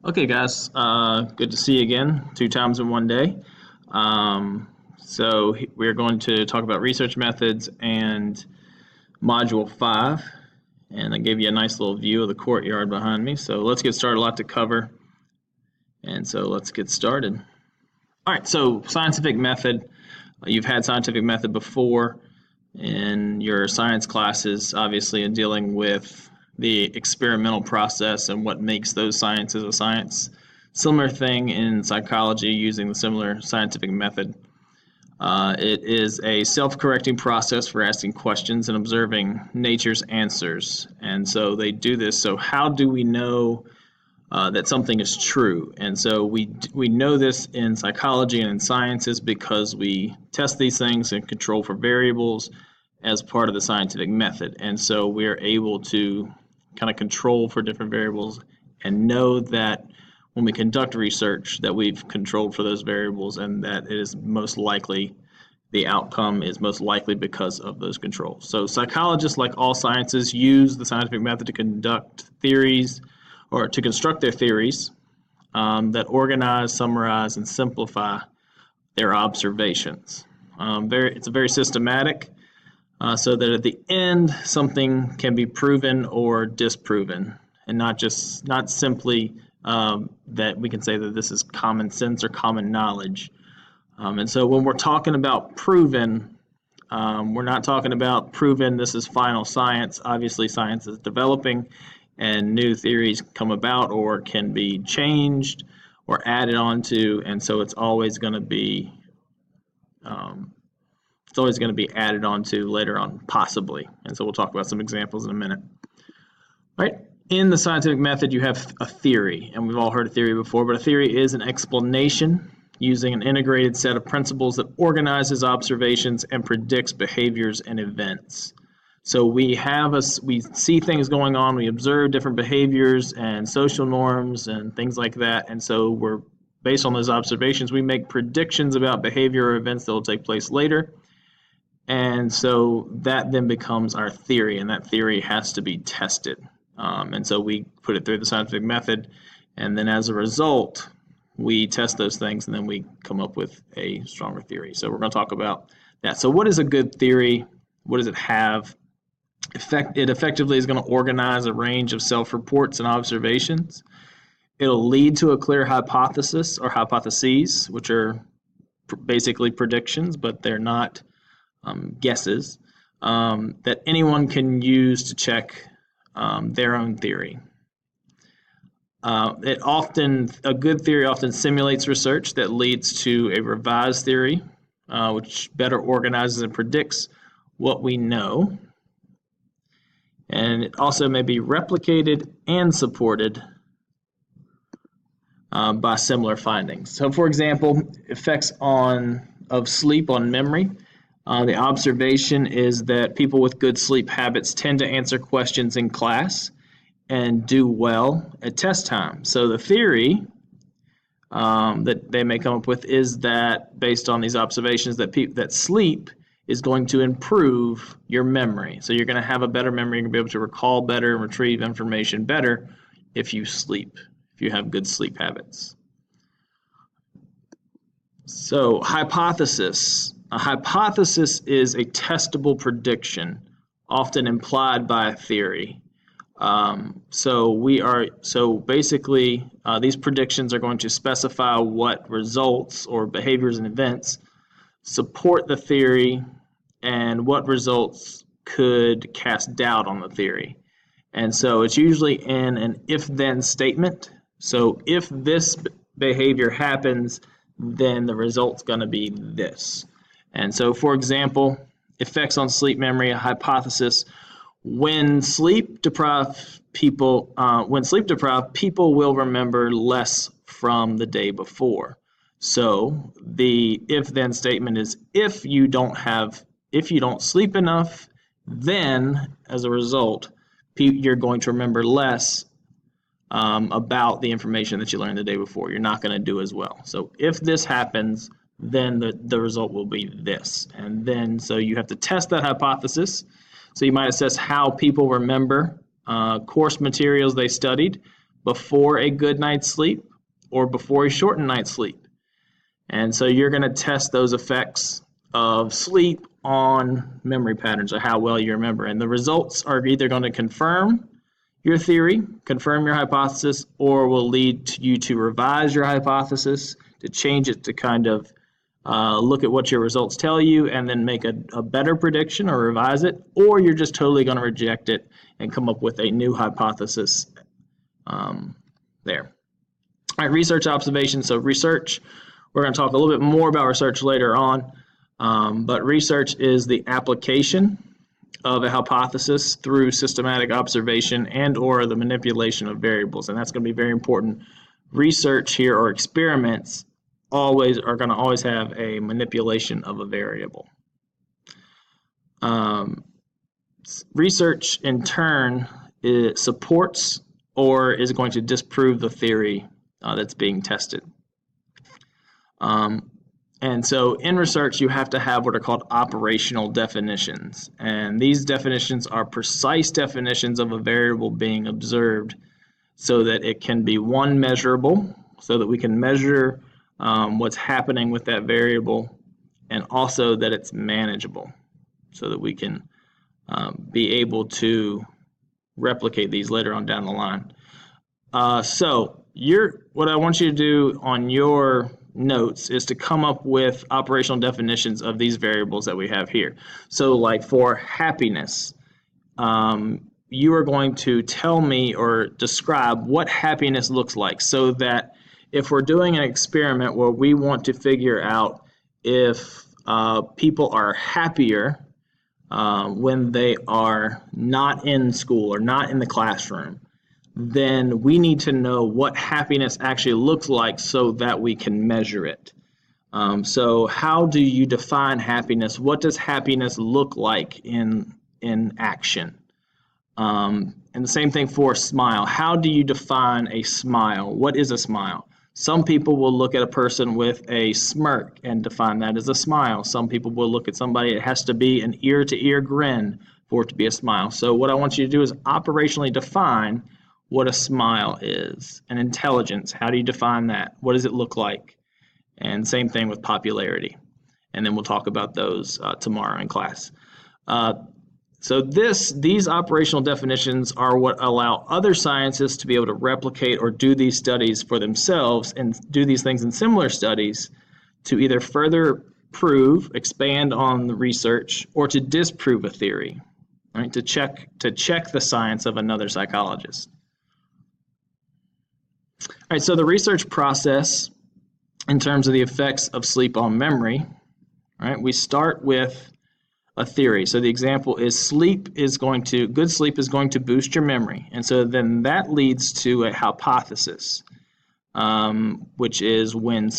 Okay, guys, good to see you again, two times in one day. We're going to talk about research methods and Module 5, and I gave you a nice little view of the courtyard behind me. So let's get started, a lot to cover, and so let's get started. All right, so scientific method. You've had scientific method before in your science classes, obviously, in dealing with the experimental process and what makes those sciences a science. Similar thing in psychology using the similar scientific method. It is a self-correcting process for asking questions and observing nature's answers. And so they do this. So how do we know that something is true? And so we know this in psychology and in sciences because we test these things and control for variables as part of the scientific method. And so we're able to kind of control for different variables and know that when we conduct research that we've controlled for those variables and that it is most likely the outcome is most likely because of those controls. So psychologists, like all sciences, use the scientific method to conduct theories or to construct their theories that organize, summarize, and simplify their observations. It's very systematic, so that at the end something can be proven or disproven, and not simply that we can say that this is common sense or common knowledge. And so when we're talking about proven, we're not talking about proven this is final science. Obviously science is developing and new theories come about or can be changed or added onto, and so it's always going to be added onto later on, possibly. And so we'll talk about some examples in a minute. All right. In the scientific method, you have a theory, and we've all heard of theory before, but a theory is an explanation using an integrated set of principles that organizes observations and predicts behaviors and events. So we see things going on, we observe different behaviors and social norms and things like that, and so based on those observations, we make predictions about behavior or events that will take place later. And so that then becomes our theory, and that theory has to be tested. And so we put it through the scientific method, and then as a result, we test those things, and then we come up with a stronger theory. So we're going to talk about that. So what is a good theory? What does it have? It effectively is going to organize a range of self-reports and observations. It'll lead to a clear hypothesis or hypotheses, which are basically predictions, but they're not guesses, that anyone can use to check their own theory. A good theory often simulates research that leads to a revised theory, which better organizes and predicts what we know. And it also may be replicated and supported by similar findings. So, for example, effects of sleep on memory. The observation is that people with good sleep habits tend to answer questions in class and do well at test time. So the theory that they may come up with is that, based on these observations, that sleep is going to improve your memory. So you're going to have a better memory, you're going to be able to recall better and retrieve information better if you sleep, if you have good sleep habits. So hypothesis. A hypothesis is a testable prediction, often implied by a theory. So basically, these predictions are going to specify what results or behaviors and events support the theory and what results could cast doubt on the theory. And so it's usually in an if-then statement. So if this behavior happens, then the result's going to be this. And so, for example, effects on sleep memory, a hypothesis. When sleep-deprived people will remember less from the day before. So the if-then statement is if you don't sleep enough, then as a result, you're going to remember less about the information that you learned the day before. You're not going to do as well. So if this happens, then the result will be this. And then so you have to test that hypothesis. So you might assess how people remember course materials they studied before a good night's sleep or before a shortened night's sleep. And so you're going to test those effects of sleep on memory patterns or how well you remember. And the results are either going to confirm your theory, confirm your hypothesis, or will lead you to revise your hypothesis, to change it to kind of look at what your results tell you and then make a better prediction or revise it, or you're just totally going to reject it and come up with a new hypothesis there. All right, research observation. So research, we're going to talk a little bit more about research later on, but research is the application of a hypothesis through systematic observation and or the manipulation of variables, and that's going to be very important. Research here, or experiments, are going to always have a manipulation of a variable. Research in turn supports or is going to disprove the theory that's being tested. And so in research, you have to have what are called operational definitions. And these definitions are precise definitions of a variable being observed so that it can be, one, measurable, so that we can measure what's happening with that variable, and also that it's manageable, so that we can be able to replicate these later on down the line. So what I want you to do on your notes is to come up with operational definitions of these variables that we have here. So like for happiness, you are going to tell me or describe what happiness looks like, so that if we're doing an experiment where we want to figure out if people are happier when they are not in school or not in the classroom, then we need to know what happiness actually looks like so that we can measure it. So how do you define happiness? What does happiness look like in action? And the same thing for a smile. How do you define a smile? What is a smile? Some people will look at a person with a smirk and define that as a smile. Some people will look at somebody, it has to be an ear-to-ear grin for it to be a smile. So what I want you to do is operationally define what a smile is. And intelligence, how do you define that? What does it look like? And same thing with popularity. And then we'll talk about those tomorrow in class. So these operational definitions are what allow other scientists to be able to replicate or do these studies for themselves and do these things in similar studies to either further prove, expand on the research, or to disprove a theory, right? To check the science of another psychologist. All right, so the research process in terms of the effects of sleep on memory, right? We start with a theory. So the example is good sleep is going to boost your memory. And so then that leads to a hypothesis, which is when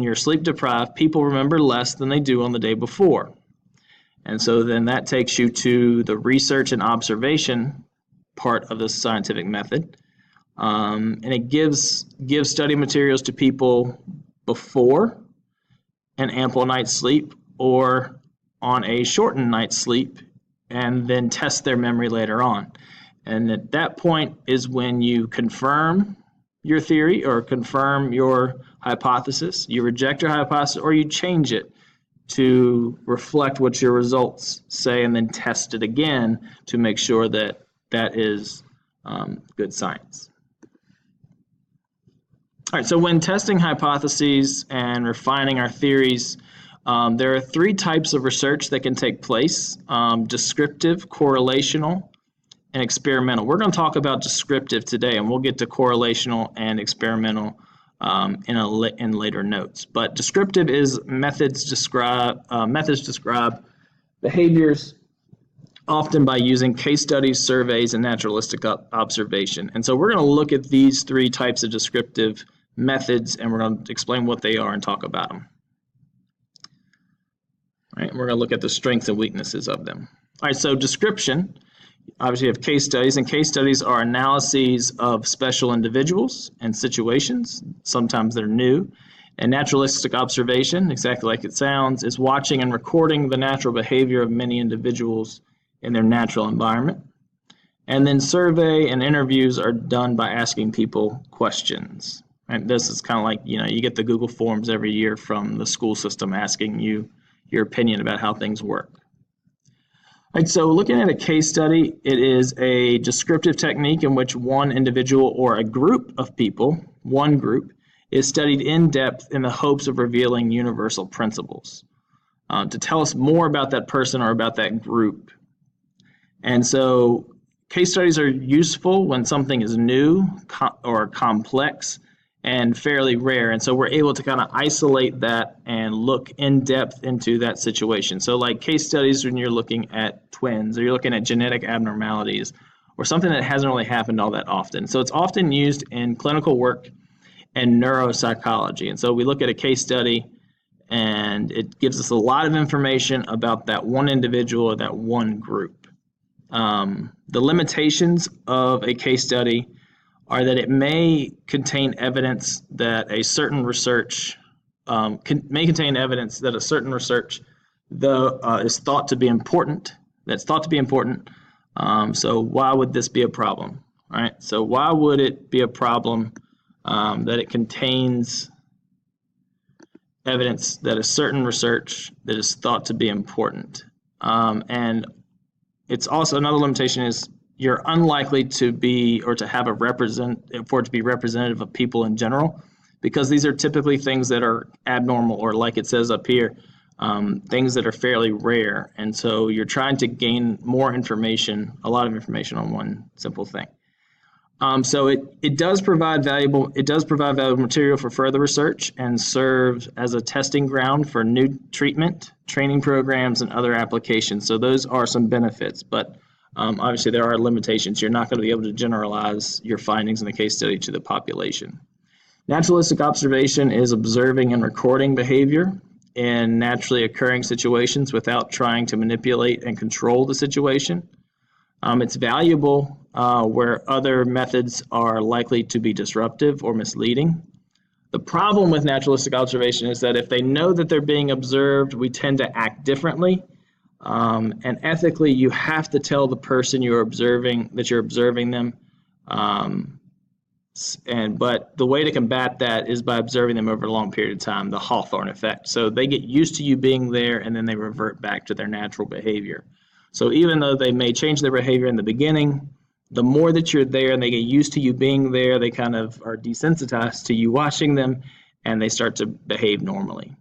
you're sleep deprived, people remember less than they do on the day before. And so then that takes you to the research and observation part of the scientific method. And it gives study materials to people before an ample night's sleep or on a shortened night's sleep, and then test their memory later on. And at that point is when you confirm your theory or confirm your hypothesis. You reject your hypothesis or you change it to reflect what your results say, and then test it again to make sure that that is good science. All right, so when testing hypotheses and refining our theories, there are three types of research that can take place: descriptive, correlational, and experimental. We're going to talk about descriptive today, and we'll get to correlational and experimental in later notes. But descriptive is methods describe behaviors, often by using case studies, surveys, and naturalistic observation. And so we're going to look at these three types of descriptive methods, and we're going to explain what they are and talk about them. All right, we're going to look at the strengths and weaknesses of them. All right, so description, obviously you have case studies, and case studies are analyses of special individuals and situations. Sometimes they're new. And naturalistic observation, exactly like it sounds, is watching and recording the natural behavior of many individuals in their natural environment. And then survey and interviews are done by asking people questions. And this is kind of like, you get the Google Forms every year from the school system asking you your opinion about how things work. All right, so looking at a case study, it is a descriptive technique in which one individual or a group of people, one group, is studied in depth in the hopes of revealing universal principles to tell us more about that person or about that group. And so case studies are useful when something is new or complex and fairly rare. And so we're able to kind of isolate that and look in depth into that situation. So like case studies when you're looking at twins or you're looking at genetic abnormalities or something that hasn't really happened all that often. So it's often used in clinical work and neuropsychology. And so we look at a case study and it gives us a lot of information about that one individual or that one group. The limitations of a case study are that it may contain evidence that a certain research is thought to be important. So why would this be a problem? All right. So why would it be a problem that it contains evidence that a certain research that is thought to be important? And it's also another limitation is you're unlikely to be or to have for it to be representative of people in general, because these are typically things that are abnormal or, like it says up here, things that are fairly rare. And so you're trying to gain more information, a lot of information on one simple thing. So it does provide valuable material for further research and serves as a testing ground for new treatment, training programs, and other applications. So those are some benefits, but obviously there are limitations. You're not going to be able to generalize your findings in the case study to the population. Naturalistic observation is observing and recording behavior in naturally occurring situations without trying to manipulate and control the situation. It's valuable where other methods are likely to be disruptive or misleading. The problem with naturalistic observation is that if they know that they're being observed, we tend to act differently. And ethically, you have to tell the person you're observing that you're observing them. But the way to combat that is by observing them over a long period of time, the Hawthorne effect. So they get used to you being there, and then they revert back to their natural behavior. So even though they may change their behavior in the beginning, the more that you're there and they get used to you being there, they kind of are desensitized to you watching them, and they start to behave normally.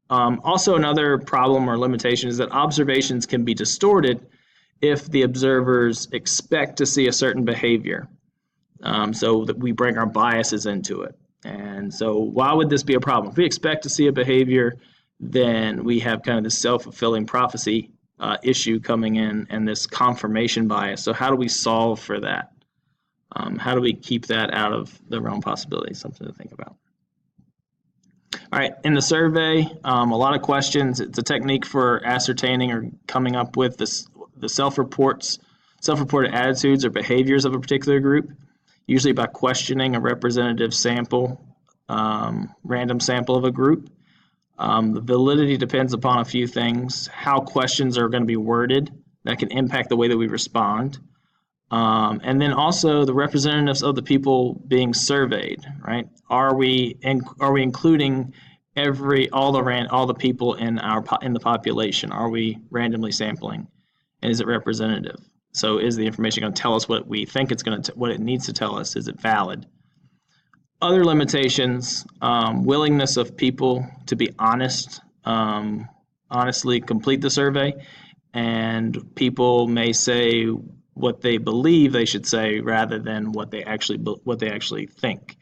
Also, another problem or limitation is that observations can be distorted if the observers expect to see a certain behavior. So that we bring our biases into it. And so why would this be a problem? If we expect to see a behavior, then we have kind of this self-fulfilling prophecy issue coming in and this confirmation bias. So how do we solve for that? How do we keep that out of the realm of possibility? Something to think about. All right, in the survey, a lot of questions. It's a technique for ascertaining or coming up with the self-reported attitudes or behaviors of a particular group, usually by questioning a representative sample, random sample of a group. The validity depends upon a few things. How questions are going to be worded that can impact the way that we respond. And then also the representatives of the people being surveyed, right? Are we including all the people in the population? Are we randomly sampling? And is it representative? So is the information going to tell us what we think what it needs to tell us? Is it valid? Other limitations, willingness of people to be honest, honestly complete the survey, and people may say what they believe they should say rather than what they actually think.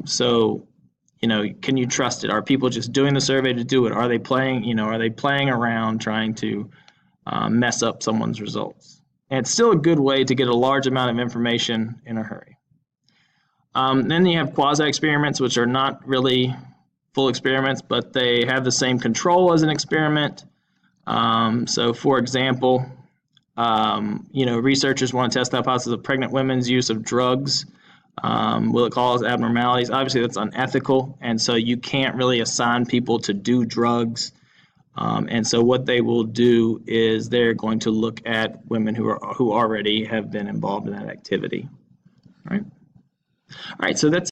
So, can you trust it? Are people just doing the survey to do it? Are they playing around trying to mess up someone's results? And it's still a good way to get a large amount of information in a hurry. Then you have quasi-experiments, which are not really full experiments, but they have the same control as an experiment. So, for example, researchers want to test the hypothesis of pregnant women's use of drugs. Will it cause abnormalities? Obviously, that's unethical, and so you can't really assign people to do drugs And so what they will do is they're going to look at women who already have been involved in that activity. All right. So that's